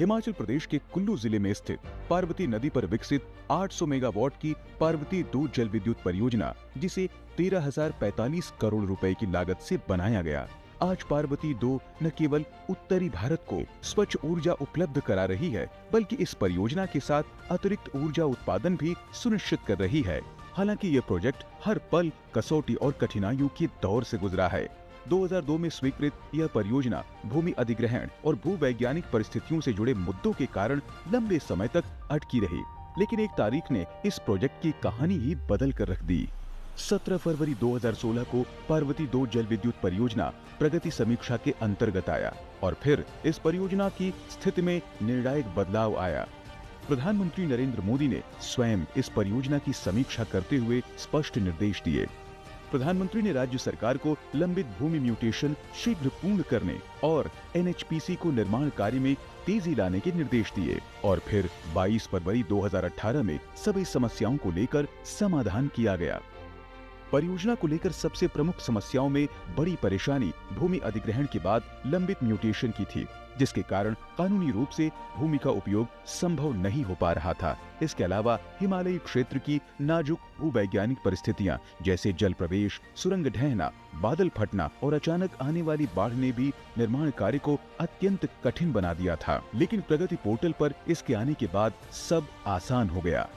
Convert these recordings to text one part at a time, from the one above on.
हिमाचल प्रदेश के कुल्लू जिले में स्थित पार्वती नदी पर विकसित 800 मेगावाट की पार्वती 2 जल विद्युत परियोजना, जिसे 13,045 करोड़ रुपए की लागत से बनाया गया। आज पार्वती 2 न केवल उत्तरी भारत को स्वच्छ ऊर्जा उपलब्ध करा रही है, बल्कि इस परियोजना के साथ अतिरिक्त ऊर्जा उत्पादन भी सुनिश्चित कर रही है। हालांकि ये प्रोजेक्ट हर पल कसौटी और कठिनाइयों के दौर से गुजरा है। 2002 में स्वीकृत यह परियोजना भूमि अधिग्रहण और भूवैज्ञानिक परिस्थितियों से जुड़े मुद्दों के कारण लंबे समय तक अटकी रही, लेकिन एक तारीख ने इस प्रोजेक्ट की कहानी ही बदल कर रख दी। 17 फरवरी 2016 को पार्वती 2 जल विद्युत परियोजना प्रगति समीक्षा के अंतर्गत आया और फिर इस परियोजना की स्थिति में निर्णायक बदलाव आया। प्रधानमंत्री नरेंद्र मोदी ने स्वयं इस परियोजना की समीक्षा करते हुए स्पष्ट निर्देश दिए। प्रधानमंत्री ने राज्य सरकार को लंबित भूमि म्यूटेशन शीघ्र पूर्ण करने और एनएचपीसी को निर्माण कार्य में तेजी लाने के निर्देश दिए और फिर 22 फरवरी 2018 में सभी समस्याओं को लेकर समाधान किया गया। परियोजना को लेकर सबसे प्रमुख समस्याओं में बड़ी परेशानी भूमि अधिग्रहण के बाद लंबित म्यूटेशन की थी, जिसके कारण कानूनी रूप से भूमि का उपयोग संभव नहीं हो पा रहा था। इसके अलावा हिमालयी क्षेत्र की नाजुक भूवैज्ञानिक परिस्थितियां जैसे जल प्रवेश, सुरंग ढहना, बादल फटना और अचानक आने वाली बाढ़ ने भी निर्माण कार्य को अत्यंत कठिन बना दिया था। लेकिन प्रगति पोर्टल पर इसके आने के बाद सब आसान हो गया।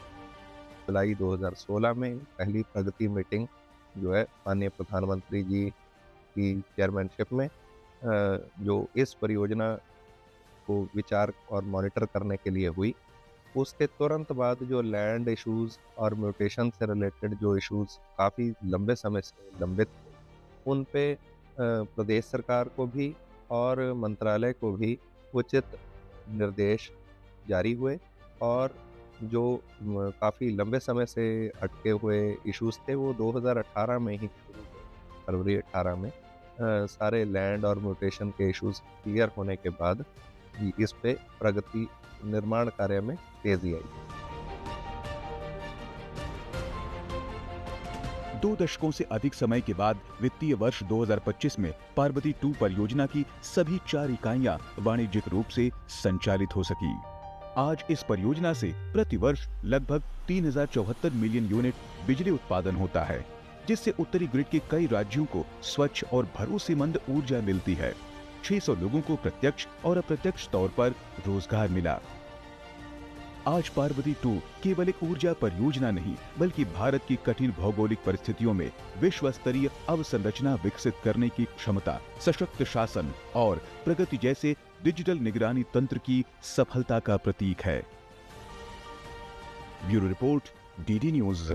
जुलाई 2016 में पहली प्रगति मीटिंग जो है माननीय प्रधानमंत्री जी की चेयरमैनशिप में जो इस परियोजना को विचार और मॉनिटर करने के लिए हुई, उसके तुरंत बाद जो लैंड इश्यूज और म्यूटेशन से रिलेटेड जो इश्यूज काफ़ी लंबे समय से लंबित थे, उन पे प्रदेश सरकार को भी और मंत्रालय को भी उचित निर्देश जारी हुए और जो काफ़ी लंबे समय से अटके हुए इश्यूज थे वो 2018 में ही शुरू हुए। फरवरी 18 में सारे लैंड और म्यूटेशन के इश्यूज क्लियर होने के बाद इस पे प्रगति निर्माण कार्य में तेजी आई। 2 दशकों से अधिक समय के बाद वित्तीय वर्ष 2025 में पार्वती 2 परियोजना की सभी 4 इकाइयां वाणिज्यिक रूप से संचालित हो सकी। आज इस परियोजना से प्रति वर्ष लगभग 3074 मिलियन यूनिट बिजली उत्पादन होता है, जिससे उत्तरी ग्रिड के कई राज्यों को स्वच्छ और भरोसेमंद ऊर्जा मिलती है। 600 लोगों को प्रत्यक्ष और अप्रत्यक्ष तौर पर रोजगार मिला। आज पार्वती 2 केवल एक ऊर्जा परियोजना नहीं, बल्कि भारत की कठिन भौगोलिक परिस्थितियों में विश्व स्तरीय अवसंरचना विकसित करने की क्षमता, सशक्त शासन और प्रगति जैसे डिजिटल निगरानी तंत्र की सफलता का प्रतीक है। Bureau report, DD news.